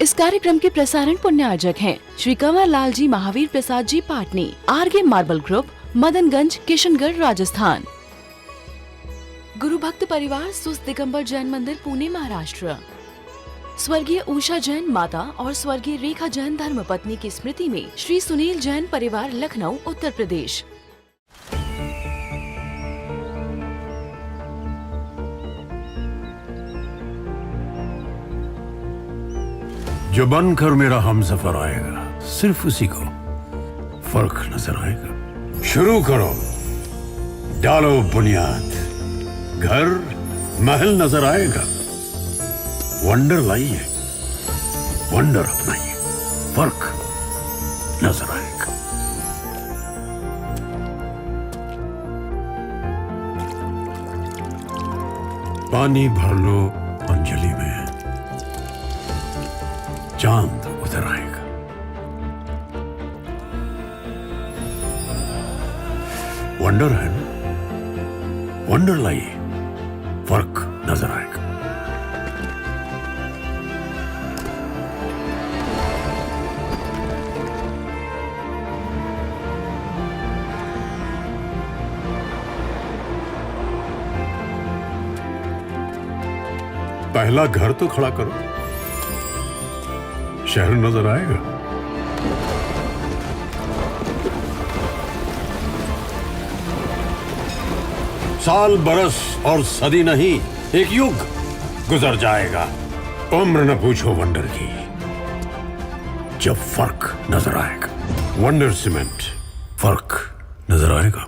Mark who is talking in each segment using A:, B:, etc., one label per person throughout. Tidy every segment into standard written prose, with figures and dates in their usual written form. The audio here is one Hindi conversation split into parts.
A: इस कार्यक्रम के प्रसारण पुण्यार्जक हैं Shri Kanwar Lal ji Mahavir Prasad ji Patni, RK marble group, Madanganj, Kishangarh, Rajasthan. गुरु भक्त परिवार सुस्त दिगंबर जैन मंदिर, पुणे, महाराष्ट्र। स्वर्गीय उषा जैन माता और स्वर्गीय रेखा जैन धर्मपत्नी की स्मृति में श्री सुनील जैन परिवार, लखनऊ, उत्तर प्रदेश।
B: जो बनकर मेरा हमसफर आएगा, सिर्फ उसी को फर्क नजर आएगा। शुरू करो, डालो बुनियाद, घर महल नजर आएगा। वंडर लाइए, वंडर अपनाइए, फर्क नजर आएगा। पानी भर लो अंजलि में, चांद उतर आएगा। वंडर है ना, वंडर लाइए, फर्क नजर आएगा। पहला घर तो खड़ा करो, शहर नजर आएगा। साल, बरस और सदी नहीं, एक युग गुजर जाएगा। उम्र न पूछो वंडर की, जब फर्क नजर आएगा। वंडर सीमेंट, फर्क नजर आएगा।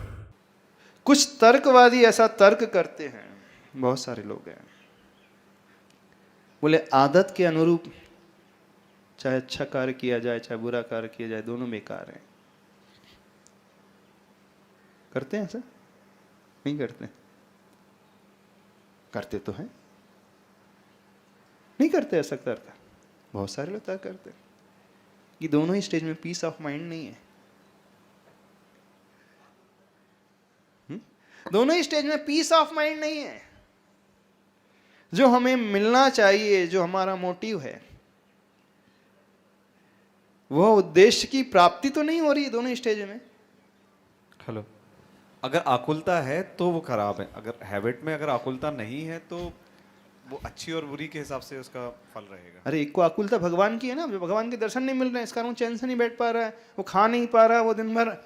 C: कुछ तर्कवादी ऐसा तर्क करते हैं, बहुत सारे लोग हैं, बोले आदत के अनुरूप चाहे अच्छा कार्य किया जाए चाहे बुरा कार्य किया जाए, दोनों बेकार हैं। करते हैं ऐसा? नहीं करते? करते तो हैं, नहीं करते ऐसा तर्क? बहुत सारे लोग तर्क करते हैं। ये दोनों ही स्टेज में पीस ऑफ माइंड नहीं है। दोनों ही स्टेज में पीस ऑफ माइंड नहीं है। जो हमें मिलना चाहिए, जो हमारा मोटिव है, वह उद्देश्य की प्राप्ति तो नहीं हो रही है दोनों स्टेज में।
D: हेलो, अगर आकुलता है तो वो खराब है, अगर हैबिट में अगर आकुलता नहीं है तो वो अच्छी और बुरी के हिसाब से उसका फल रहेगा।
C: अरे एक को आकुलता भगवान की है ना, भगवान के दर्शन नहीं मिल रहे हैं, इस कारण वो चैन से नहीं बैठ पा रहा है, वो खा नहीं पा रहा है, वो दिन भर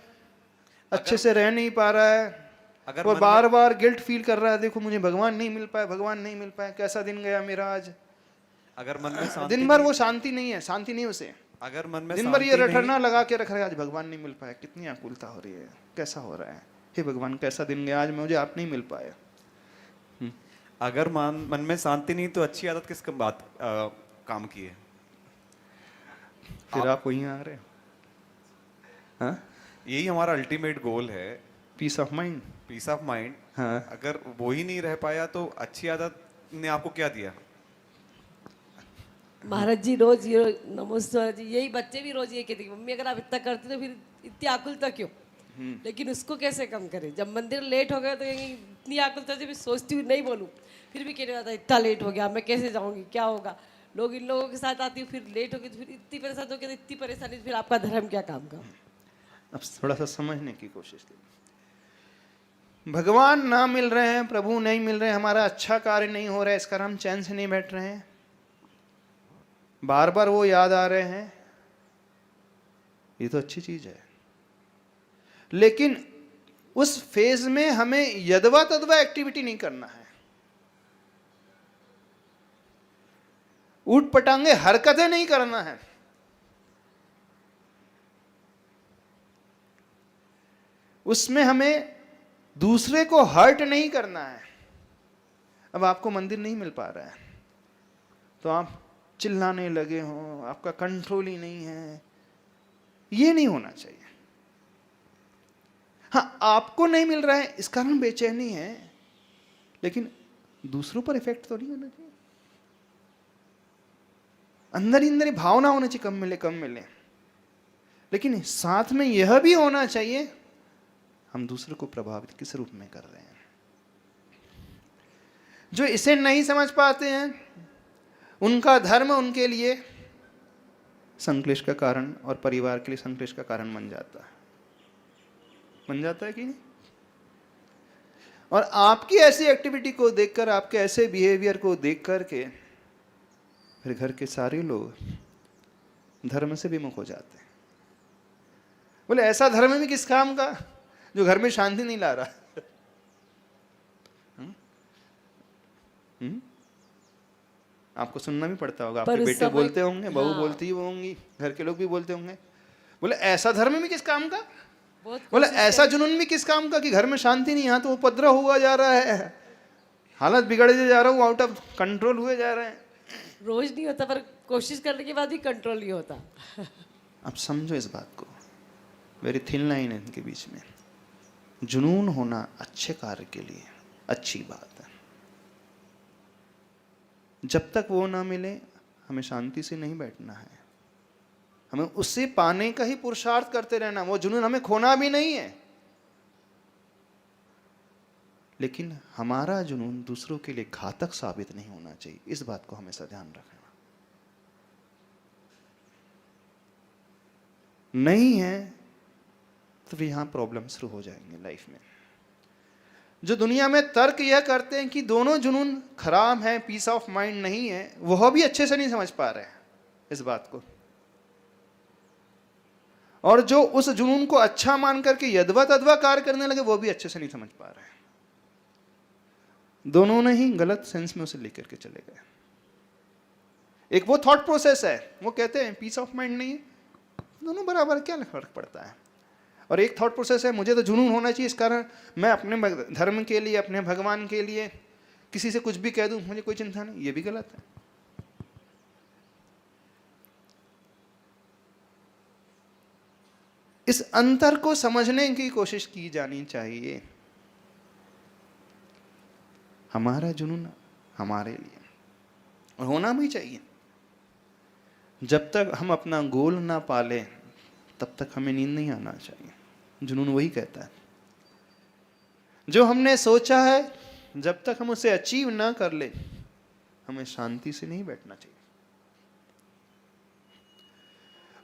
C: अच्छे से रह नहीं पा रहा है,
D: अगर
C: वो बार बार गिल्ट फील कर रहा है, देखो मुझे भगवान नहीं मिल पाया, भगवान नहीं मिल पाया, कैसा दिन गया मेरा आज।
D: अगर मन में शांति,
C: दिन भर वो शांति नहीं है, शांति नहीं उसे,
D: अगर मन में
C: दिन भर ये रटना लगा के रख रहा है, आज भगवान नहीं मिल पाया, कितनी आकुलता हो रही है, कैसा हो रहा है, हे भगवान कैसा दिन गया आज, मुझे आप नहीं मिल पाया।
D: अगर मन में शांति नहीं तो अच्छी आदत किस बात काम की है?
C: फिर आप वहीं आ रहे हो। हाँ?
D: यही हमारा अल्टीमेट गोल है,
C: peace of mind.
D: Peace of mind.
C: हाँ।
D: अगर वो ही नहीं रह पाया तो अच्छी आदत ने आपको क्या दिया?
E: महाराज जी रोज ये नमस्ते जी, यही बच्चे भी रोज ये कहते हैं, मम्मी अगर आप इतना करते तो फिर इतनी आकुलता क्यों? लेकिन उसको कैसे कम करें? जब मंदिर लेट हो गया तो कहेंगे इतनी आकुलता से भी सोचती हूँ नहीं बोलूँ, फिर भी कहने जाता इतना लेट हो गया, मैं कैसे जाऊँगी, क्या होगा। लोग इन लोगों के साथ आती हूँ, फिर लेट हो गई तो फिर इतनी परेशान हो गई, इतनी परेशानी, फिर आपका धर्म क्या काम का?
C: अब थोड़ा सा समझने की कोशिश कीजिए। भगवान ना मिल रहे हैं, प्रभु नहीं मिल रहे हैं, हमारा अच्छा कार्य नहीं हो रहा है, इस कारण हम चैन से नहीं बैठ रहे हैं, बार बार वो याद आ रहे हैं, ये तो अच्छी चीज है। लेकिन उस फेज में हमें यदवा तदवा एक्टिविटी नहीं करना है, ऊट पटांगे हरकतें नहीं करना है। उसमें हमें दूसरे को हर्ट नहीं करना है। अब आपको मंदिर नहीं मिल पा रहा है तो आप चिल्लाने लगे हो, आपका कंट्रोल ही नहीं है, ये नहीं होना चाहिए। हाँ, आपको नहीं मिल रहा है इस कारण बेचैनी है, लेकिन दूसरों पर इफेक्ट तो नहीं होना चाहिए। अंदर ही अंदर ही भावना होनी चाहिए, कम मिले कम मिले, लेकिन साथ में यह भी होना चाहिए हम दूसरे को प्रभावित किस रूप में कर रहे हैं। जो इसे नहीं समझ पाते हैं उनका धर्म उनके लिए संक्लेश का कारण और परिवार के लिए संक्लेश का कारण बन जाता है कि नहीं? और आपकी ऐसी एक्टिविटी को देखकर, आपके ऐसे बिहेवियर को देख करके फिर घर के सारे लोग धर्म से विमुख हो जाते हैं। बोले ऐसा धर्म भी किस काम का जो घर में शांति नहीं ला रहा। आपको सुनना भी पड़ता होगा, आपके बेटे बोलते होंगे, बहू बोलती ही होंगी, घर के लोग भी बोलते होंगे। बोले ऐसा धर्म भी किस काम का, बोले ऐसा जुनून भी किस काम का कि घर में शांति नहीं, यहाँ तो उपद्रव हुआ जा रहा है, हालत बिगड़े जा रहा है, आउट ऑफ कंट्रोल हुए जा रहे हैं।
E: रोज नहीं होता, पर कोशिश करने के बाद भी कंट्रोल नहीं होता।
C: अब समझो इस बात को, वेरी थिन लाइन है इनके बीच में। जुनून होना अच्छे कार्य के लिए अच्छी बात है, जब तक वो ना मिले हमें शांति से नहीं बैठना है, हमें उससे पाने का ही पुरुषार्थ करते रहना। वो जुनून हमें खोना भी नहीं है, लेकिन हमारा जुनून दूसरों के लिए घातक साबित नहीं होना चाहिए। इस बात को हमेशा ध्यान रखना। नहीं है तो फिर यहां प्रॉब्लम शुरू हो जाएंगे लाइफ में। जो दुनिया में तर्क यह करते हैं कि दोनों जुनून खराब हैं, पीस ऑफ माइंड नहीं है, वह भी अच्छे से नहीं समझ पा रहे हैं इस बात को। और जो उस जुनून को अच्छा मान करके यदवा तदवा कार्य करने लगे, वो भी अच्छे से नहीं समझ पा रहे हैं। दोनों ने ही गलत सेंस में उसे लेकर के चले गए। एक वो थॉट प्रोसेस है, वो कहते हैं पीस ऑफ माइंड नहीं है, दोनों बराबर, क्या फर्क पड़ता है। और एक थॉट प्रोसेस है, मुझे तो जुनून होना चाहिए, इस कारण मैं अपने धर्म के लिए, अपने भगवान के लिए किसी से कुछ भी कह दूं, मुझे कोई चिंता नहीं। ये भी गलत है। इस अंतर को समझने की कोशिश की जानी चाहिए। हमारा जुनून हमारे लिए, और होना भी चाहिए। जब तक हम अपना गोल ना पाले तब तक हमें नींद नहीं आना चाहिए। जुनून वही कहता है, जो हमने सोचा है जब तक हम उसे अचीव ना कर ले, हमें शांति से नहीं बैठना चाहिए।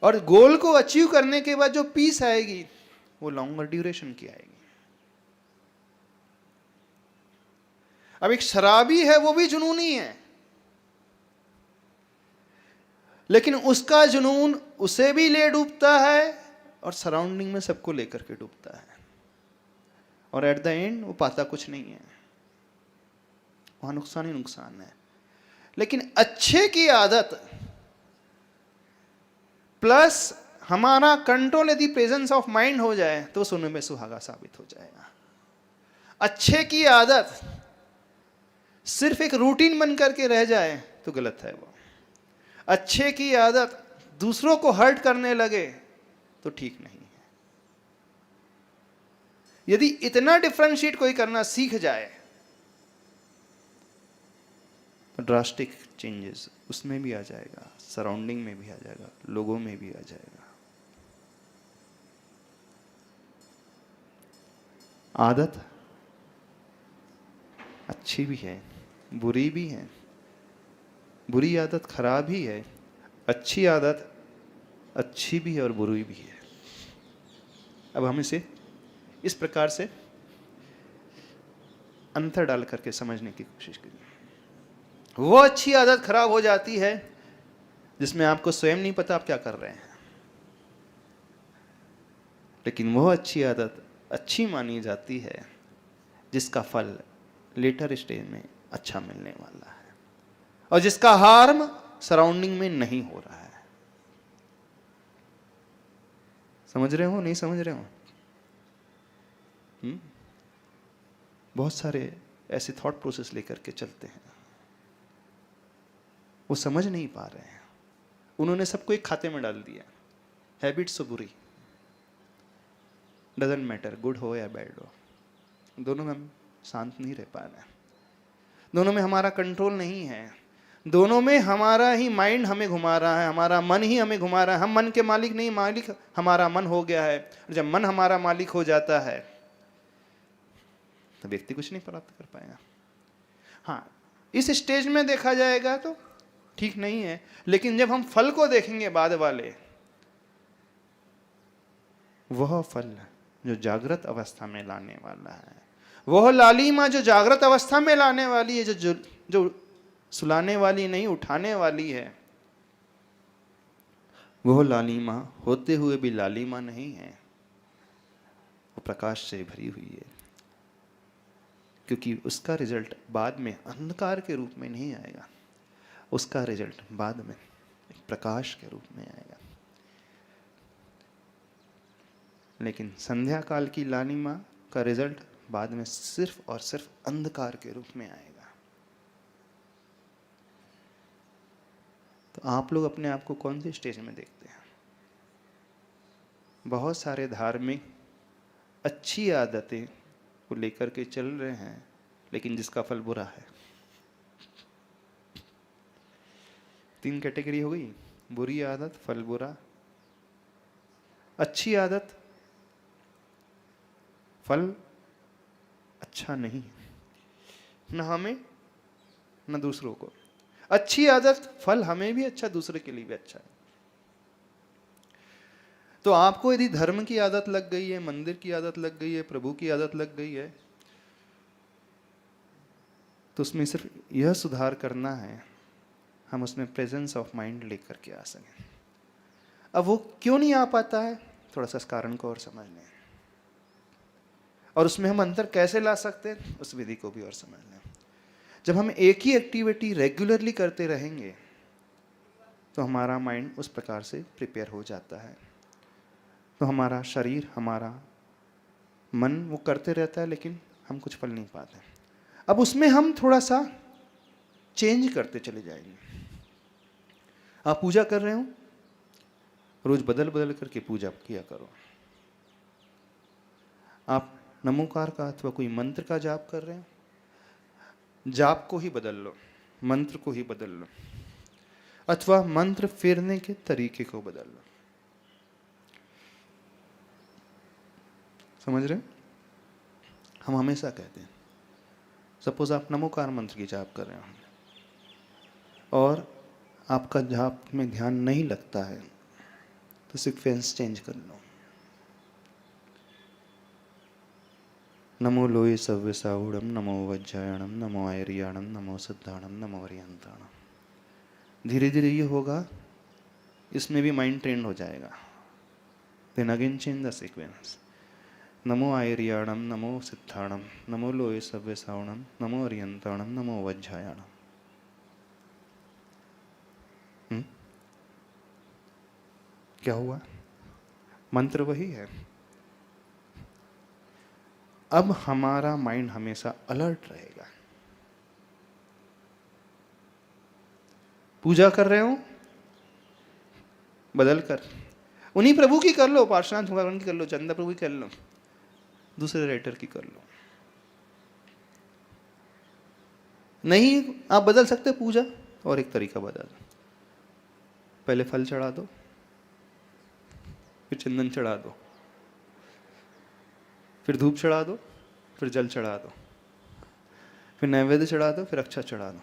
C: और गोल को अचीव करने के बाद जो पीस आएगी वो लॉन्गर ड्यूरेशन की आएगी। अब एक शराबी है, वो भी जुनूनी है, लेकिन उसका जुनून उसे भी ले डूबता है और सराउंडिंग में सबको लेकर के डूबता है, और एट द एंड वो पाता कुछ नहीं है, वहां नुकसान ही नुकसान है। लेकिन अच्छे की आदत प्लस हमारा कंट्रोल यदि प्रेजेंस ऑफ माइंड हो जाए तो सोने में सुहागा साबित हो जाएगा। अच्छे की आदत सिर्फ एक रूटीन बन करके रह जाए तो गलत है वो। अच्छे की आदत दूसरों को हर्ट करने लगे तो ठीक नहीं है। यदि इतना डिफरेंशिएट कोई करना सीख जाए तो ड्रास्टिक चेंजेस उसमें भी आ जाएगा, सराउंडिंग में भी आ जाएगा, लोगों में भी आ जाएगा। आदत अच्छी भी है, बुरी भी है। बुरी आदत खराब ही है, अच्छी आदत अच्छी भी है और बुरी भी है। अब हम इसे इस प्रकार से अंतर डाल करके समझने की कोशिश करिए। वो अच्छी आदत खराब हो जाती है जिसमें आपको स्वयं नहीं पता आप क्या कर रहे हैं, लेकिन वो अच्छी आदत अच्छी मानी जाती है जिसका फल लेटर स्टेज में अच्छा मिलने वाला है और जिसका हार्म सराउंडिंग में नहीं हो रहा है। समझ रहे हो, नहीं समझ रहे हो? बहुत सारे ऐसे थॉट प्रोसेस लेकर के चलते हैं, वो समझ नहीं पा रहे हैं। उन्होंने सबको एक खाते में डाल दिया, हैबिट्स तो बुरी, डजंट मैटर गुड हो या बैड हो, दोनों में हम शांत नहीं रह पा रहे हैं, दोनों में हमारा कंट्रोल नहीं है, दोनों में हमारा ही माइंड हमें घुमा रहा है, हमारा मन ही हमें घुमा रहा है। हम मन के मालिक नहीं, मालिक हमारा मन हो गया है। जब मन हमारा मालिक हो जाता है तो व्यक्ति कुछ नहीं प्राप्त कर पाएगा। हाँ, इस स्टेज में देखा जाएगा तो ठीक नहीं है, लेकिन जब हम फल को देखेंगे बाद वाले, वह फल जो जागृत अवस्था में लाने वाला है, वह लालिमा जो जागृत अवस्था में लाने वाली है, जो सुलाने वाली नहीं उठाने वाली है, वह लालिमा होते हुए भी लालिमा नहीं है, वो प्रकाश से भरी हुई है। क्योंकि उसका रिजल्ट बाद में अंधकार के रूप में नहीं आएगा, उसका रिजल्ट बाद में एक प्रकाश के रूप में आएगा। लेकिन संध्या काल की लालिमा का रिजल्ट बाद में सिर्फ और सिर्फ अंधकार के रूप में आएगा। तो आप लोग अपने आप को कौन सी स्टेज में देखते हैं? बहुत सारे धार्मिक अच्छी आदतें को लेकर के चल रहे हैं, लेकिन जिसका फल बुरा है। 3 कैटेगरी हो गई, बुरी आदत, फल बुरा। अच्छी आदत, फल अच्छा नहीं, न हमें न दूसरों को। अच्छी आदत, फल हमें भी अच्छा, दूसरे के लिए भी अच्छा है। तो आपको यदि धर्म की आदत लग गई है, मंदिर की आदत लग गई है, प्रभु की आदत लग गई है, तो उसमें सिर्फ यह सुधार करना है, हम उसमें प्रेजेंस ऑफ माइंड लेकर के आ सकें। अब वो क्यों नहीं आ पाता है, थोड़ा सा इस कारण को और समझ लें, और उसमें हम अंतर कैसे ला सकते हैं, उस विधि को भी और समझ लें। जब हम एक ही एक्टिविटी रेगुलरली करते रहेंगे तो हमारा माइंड उस प्रकार से प्रिपेयर हो जाता है। तो हमारा शरीर, हमारा मन वो करते रहता है, लेकिन हम कुछ फल नहीं पाते। अब उसमें हम थोड़ा सा चेंज करते चले जाएंगे। आप पूजा कर रहे हो, रोज बदल बदल करके पूजा किया करो। आप नमोकार का अथवा कोई मंत्र का जाप कर रहे हो, जाप को ही बदल लो, मंत्र को ही बदल लो, अथवा मंत्र फेरने के तरीके को बदल लो। समझ रहे? हम हमेशा कहते हैं, सपोज आप नमोकार मंत्र की जाप कर रहे हो और आपका जाप में ध्यान नहीं लगता है, तो सीक्वेंस चेंज कर लो। नमो लोये सव्य साहूढ़म, नमो वज्रायणम, नमो आयर्याणम, नमो सिद्धाणम, नमो अरियंताणम। धीरे धीरे ये होगा, इसमें भी माइंड ट्रेंड हो जाएगा। Then again change the sequence. नमो आयर्याणम, नमो सिद्धाणम, नमो लोये सव्य साहूढ़म, नमो अरियंताणम, नमो वज्रायणम। क्या हुआ? मंत्र वही है। अब हमारा माइंड हमेशा अलर्ट रहेगा। पूजा कर रहे हो, बदल कर उन्हीं प्रभु की कर लो, पार्श्वनाथ भगवान की कर लो, चंदा प्रभु की कर लो, दूसरे राइटर की कर लो। नहीं आप बदल सकते पूजा, और एक तरीका बदल, पहले फल चढ़ा दो, फिर चंदन चढ़ा दो, फिर धूप चढ़ा दो, फिर जल चढ़ा दो, फिर नैवेद्य चढ़ा दो, फिर अक्षत चढ़ा दो।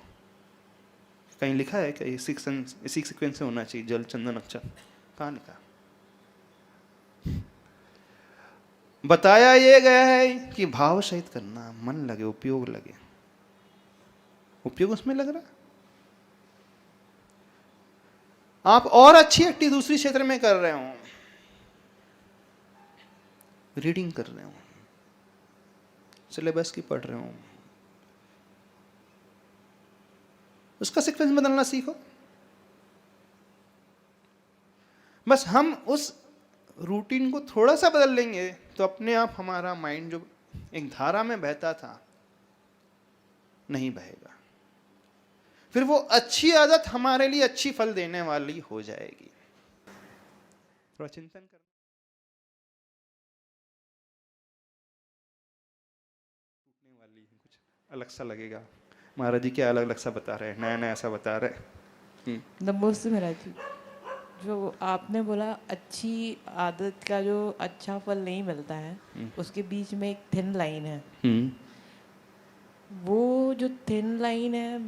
C: कहीं लिखा है कि इसी सीक्वेंस से होना चाहिए, जल चंदन अक्षत? कहाँ लिखा? बताया ये गया है कि भाव सहित करना, मन लगे, उपयोग लगे। उपयोग उसमें लग रहा है। आप और अच्छी एक्टिव दूसरी क्षेत्र में कर रहे हो, रीडिंग कर रहे हो, सिलेबस की पढ़ रहे हो, उसका सीक्वेंस बदलना सीखो। बस हम उस रूटीन को थोड़ा सा बदल लेंगे तो अपने आप हमारा माइंड जो एक धारा में बहता था नहीं बहेगा। फिर वो अच्छी आदत हमारे लिए अच्छी फल देने वाली हो जाएगी। थोड़ा चिंतन कर वाली है, कुछ अलग सा लगेगा। महाराज जी क्या अलग अलग सा बता रहे हैं, नया नया ऐसा बता रहे।
F: नमस्ते महाराज जी, जो आपने बोला अच्छी आदत का जो अच्छा फल नहीं मिलता है, उसके बीच में एक थिन लाइन है। वो जो थिन लाइन है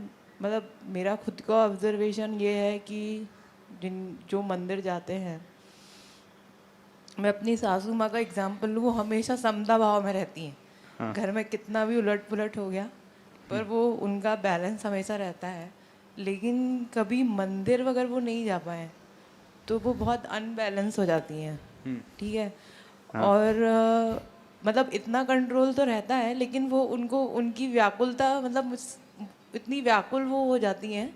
F: मतलब मेरा खुद का ऑब्जर्वेशन ये है कि जो मंदिर जाते हैं, मैं अपनी सासू माँ का एग्जाम्पल लूँ, वो हमेशा समता भाव में रहती हैं।
C: हाँ।
F: घर में कितना भी उलट पुलट हो गया पर वो उनका बैलेंस हमेशा रहता है। लेकिन कभी मंदिर वगैरह वो नहीं जा पाए तो वो बहुत अनबैलेंस हो जाती हैं, ठीक है। और मतलब इतना कंट्रोल तो रहता है लेकिन वो उनको उनकी व्याकुलता मतलब इतनी व्याकुल वो हो जाती हैं,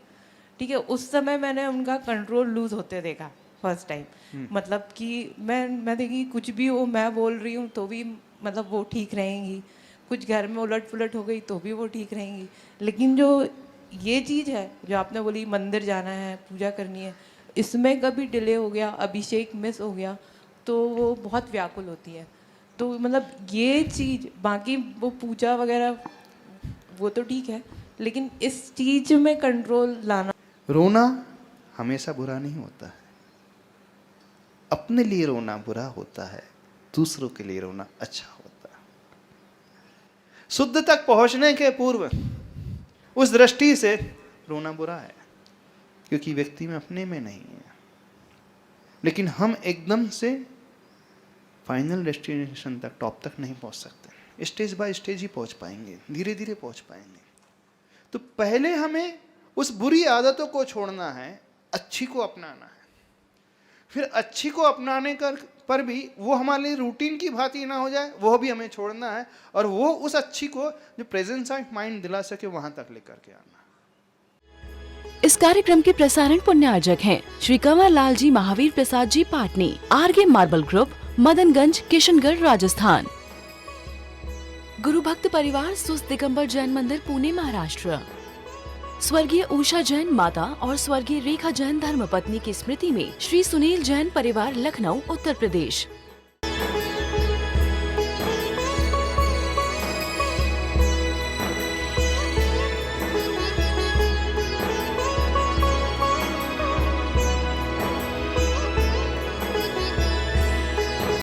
F: ठीक है। उस समय मैंने उनका कंट्रोल लूज होते देखा फर्स्ट टाइम। मतलब कि मैं देखी कुछ भी वो मैं बोल रही हूँ तो भी मतलब वो ठीक रहेंगी, कुछ घर में उलट पुलट हो गई तो भी वो ठीक रहेंगी। लेकिन जो ये चीज़ है जो आपने बोली मंदिर जाना है, पूजा करनी है, इसमें कभी डिले हो गया, अभिषेक मिस हो गया तो वो बहुत व्याकुल होती है। तो मतलब ये चीज़, बाकी वो पूजा वगैरह वो तो ठीक है लेकिन इस चीज़ में कंट्रोल लाना।
C: रोना हमेशा बुरा नहीं होता है। अपने लिए रोना बुरा होता है, दूसरों के लिए रोना अच्छा होता है। शुद्ध तक पहुंचने के पूर्व उस दृष्टि से रोना बुरा है क्योंकि व्यक्ति में अपने में नहीं है। लेकिन हम एकदम से फाइनल डेस्टिनेशन तक, टॉप तक नहीं पहुंच सकते। स्टेज बाय स्टेज ही पहुंच पाएंगे, धीरे धीरे पहुंच पाएंगे। तो पहले हमें उस बुरी आदतों को छोड़ना है, अच्छी को अपनाना है। फिर अच्छी को अपनाने पर भी वो हमारे लिए रूटीन की भांति ना हो जाए, वो भी हमें छोड़ना है। और वो उस अच्छी को जो प्रेजेंस ऑफ माइंड दिला सके वहां तक लेकर के आना।
A: इस कार्यक्रम के प्रसारण पुण्य आयोजक हैं श्री कंवर लाल जी महावीर प्रसाद जी पाटनी, आरगे मार्बल ग्रुप, मदनगंज, किशनगढ़, राजस्थान। गुरु भक्त परिवार सुस्त दिगंबर जैन मंदिर, पुणे, महाराष्ट्र। स्वर्गीय उषा जैन माता और स्वर्गीय रेखा जैन धर्मपत्नी की स्मृति में श्री सुनील जैन परिवार, लखनऊ, उत्तर प्रदेश।